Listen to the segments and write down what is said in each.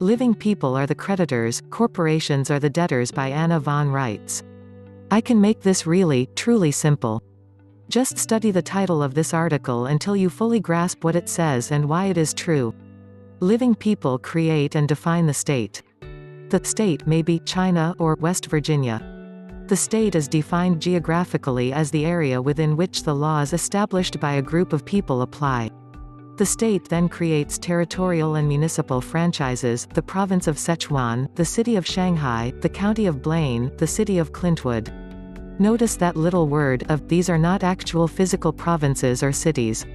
Living people are the creditors, corporations are the debtors by Anna von Reitz. I can make this really, truly simple. Just study the title of this article until you fully grasp what it says and why it is true. Living people create and define the state. The state may be China or West Virginia. The state is defined geographically as the area within which the laws established by a group of people apply. The state then creates territorial and municipal franchises, the Province of Szechwan, the City of Shanghai, the County of Blaine, the City of Clintwood. Notice that little word of, these are not actual physical provinces or cities.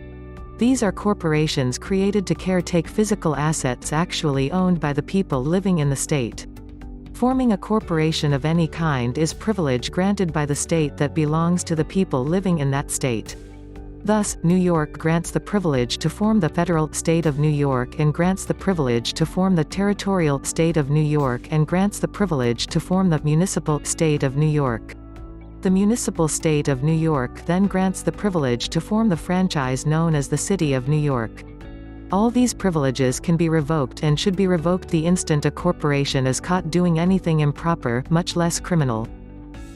These are corporations created to caretake physical assets actually owned by the people living in the state. Forming a corporation of any kind is privilege granted by the state that belongs to the people living in that state. Thus, New York grants the privilege to form the federal state of New York and grants the privilege to form the territorial state of New York and grants the privilege to form the municipal state of New York. The municipal state of New York then grants the privilege to form the franchise known as the City of New York. All these privileges can be revoked and should be revoked the instant a corporation is caught doing anything improper, much less criminal.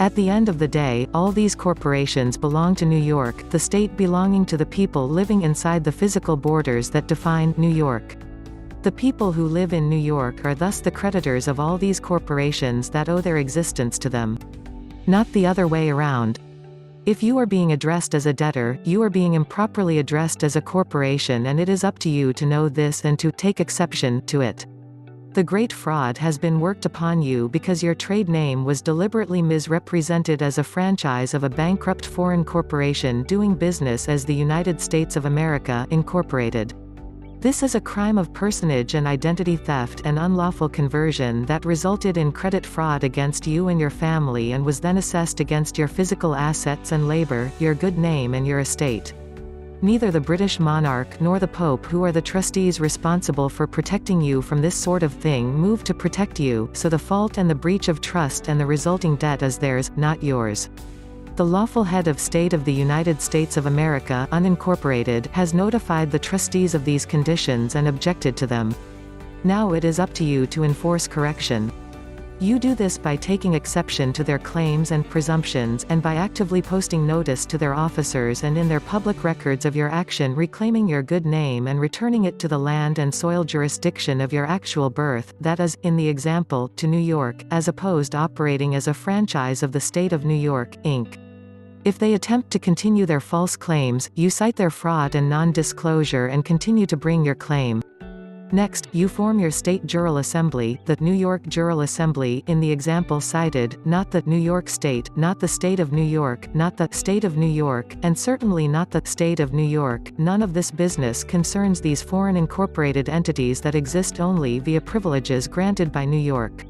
At the end of the day, all these corporations belong to New York, the state belonging to the people living inside the physical borders that define New York. The people who live in New York are thus the creditors of all these corporations that owe their existence to them. Not the other way around. If you are being addressed as a debtor, you are being improperly addressed as a corporation, and it is up to you to know this and to take exception to it. The great fraud has been worked upon you because your trade name was deliberately misrepresented as a franchise of a bankrupt foreign corporation doing business as the United States of America, Incorporated. This is a crime of personage and identity theft and unlawful conversion that resulted in credit fraud against you and your family and was then assessed against your physical assets and labor, your good name and your estate. Neither the British monarch nor the Pope, who are the trustees responsible for protecting you from this sort of thing, move to protect you, so the fault and the breach of trust and the resulting debt is theirs, not yours. The lawful head of state of the United States of America, unincorporated, has notified the trustees of these conditions and objected to them. Now it is up to you to enforce correction. You do this by taking exception to their claims and presumptions and by actively posting notice to their officers and in their public records of your action, reclaiming your good name and returning it to the land and soil jurisdiction of your actual birth, that is, in the example, to New York, as opposed operating as a franchise of the state of New York, Inc. If they attempt to continue their false claims, you cite their fraud and non-disclosure and continue to bring your claim. Next, you form your state jural assembly, the New York Jural Assembly, in the example cited, not the New York State, not the State of New York, not the State of New York, and certainly not the State of New York. None of this business concerns these foreign incorporated entities that exist only via privileges granted by New York.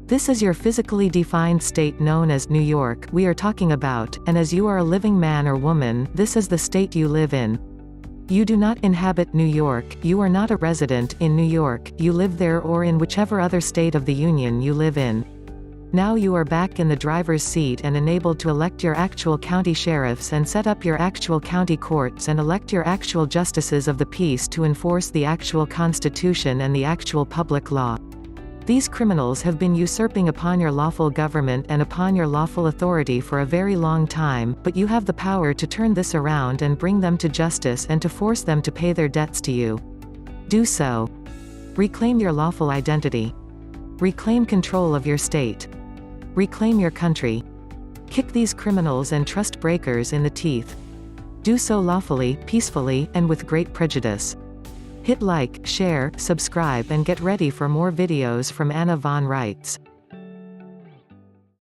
This is your physically defined state known as New York we are talking about, and as you are a living man or woman, this is the state you live in. You do not inhabit New York, you are not a resident in New York, you live there or in whichever other state of the Union you live in. Now you are back in the driver's seat and enabled to elect your actual county sheriffs and set up your actual county courts and elect your actual justices of the peace to enforce the actual Constitution and the actual public law. These criminals have been usurping upon your lawful government and upon your lawful authority for a very long time, but you have the power to turn this around and bring them to justice and to force them to pay their debts to you. Do so. Reclaim your lawful identity. Reclaim control of your state. Reclaim your country. Kick these criminals and trust breakers in the teeth. Do so lawfully, peacefully, and with great prejudice. Hit like, share, subscribe and get ready for more videos from Anna von Reitz.